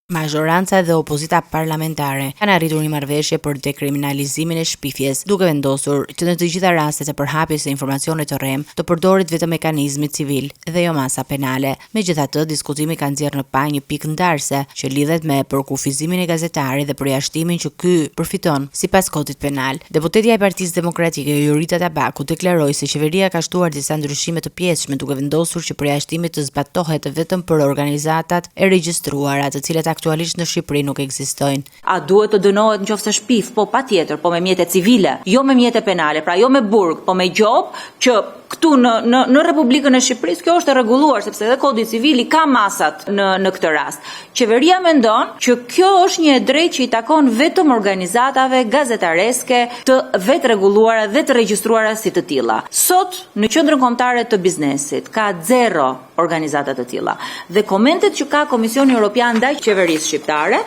Majoranca dhe opozita parlamentare kanë arritur një marrëveshje për dekriminalizimin e shpifjes, duke vendosur që në të gjitha rastet e përhapjes së informacionit të rrem të përdoret vetëm mekanizmi civil dhe jo masa penale. Megjithatë, diskutimi ka nxjerrë në pa një pikë ndarse që lidhet me përkufizimin e gazetarit dhe përjashtimin që ky përfiton sipas kodit penal. Deputetja e Partisë Demokratike Jorita Tabaku deklaroi se qeveria ka shtuar disa ndryshime të pjesshme duke vendosur që përjashtimi të zbatohet vetëm për organizatat e regjistruara, të cilat aktualisht në Shqipëri nuk ekzistojnë. A duhet të dënohet nëse shpif? Po patjetër, po me mjete civile, jo me mjete penale, pra jo me burg, po me gjop që këtu në Republikën e Shqipërisë kjo është e rregulluar sepse edhe Kodi Civili ka masat në këtë rast. Qeveria mendon që kjo është një e drejtë që i takon vetëm organizatave gazetareske të vetë rregulluara dhe të regjistruara si të tilla. Sot në qendrën kombëtare të biznesit ka 0 organizata të tilla. Dhe komentet që ka Komisioni Evropian ndaj qeverisë shqiptare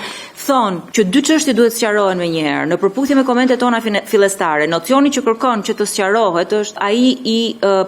thonë që dy çështje duhet sqarohen menjëherë. Në përputhje me komentet tona fillestare, nocioni që kërkon që të sqarohet është ai i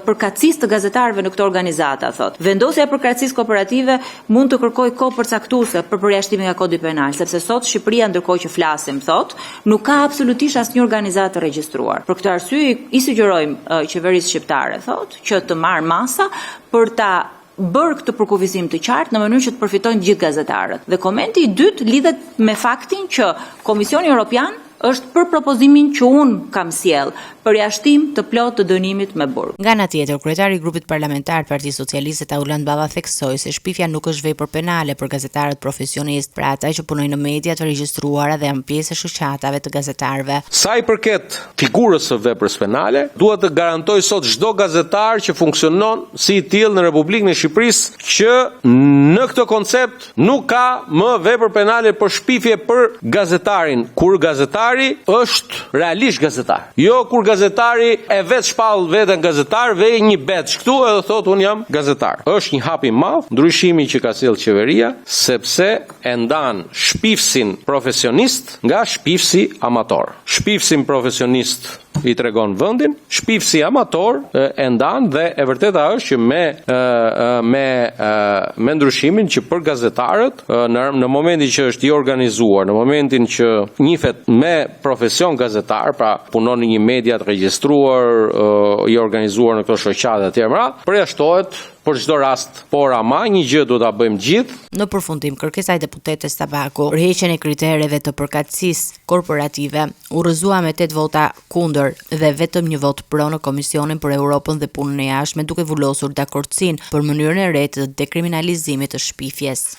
përkatësisë të gazetarëve në këto organizata, thotë. Vendosja e përkatësisë kooperative mund të kërkojë kohë përcaktuese për përjashtimin nga Kodi Penal, sepse sot Shqipëria ndërkohë që flasim, thotë, nuk ka absolutisht asnjë organizatë të regjistruar. Për këtë arsye i sugjerojmë qeverisë shqiptare, thotë, që të marrë masa për ta bërë këtë përkufizim të qartë në mënyrë që të përfitojnë gjithë gazetarët. Dhe komenti i dytë lidhet me faktin që Komisioni Evropian është për propozimin që unë kam sjell, përjashtim të plot të dënimit me burg. Nga ana tjetër, kryetari i grupit parlamentar Partisë Socialiste Tauland Balla theksoi se shpifja nuk është vepër penale për gazetarët profesionistë, pra ata që punojnë në media të regjistruara dhe janë pjesë e shoqatave të gazetarëve. Sa i përket figurës së veprës penale, duhet të garantoj sot çdo gazetar që funksionon si i tillë në Republikën e Shqipërisë që në këtë koncept nuk ka më vepër penale për shpifje për gazetarin, kur gazetari është realisht gazetar. Jo kur gazetari e vetë shpall veten gazetar, vej një beç këtu edhe thot unë jam gazetar. Është një hap i madh ndryshimi që ka sjellë qeveria, sepse e ndan shpifsin profesionist nga shpifsi amator. Shpifsin profesionist i tregon vendin, shpifsi amator e ndan dhe e vërteta është që me ndryshimin që për gazetarët në momentin që është i organizuar, në momentin që njihet me profesion gazetar, pra punon në një media të regjistruar, i organizuar në këto shoqata të tjera, përjashtohet për çdo rast, por ama një gjë do ta bëjmë gjithë. Në përfundim, kërkesa e deputetes Tabaku për heqjen e kritereve të përkatësisë korporative u rrëzua me 8 vota kundër dhe vetëm 1 vot pro në Komisionin për Europën dhe Punën e Jashtme, duke vulosur dakordsinë për mënyrën e re të dekriminalizimit të shpifjes.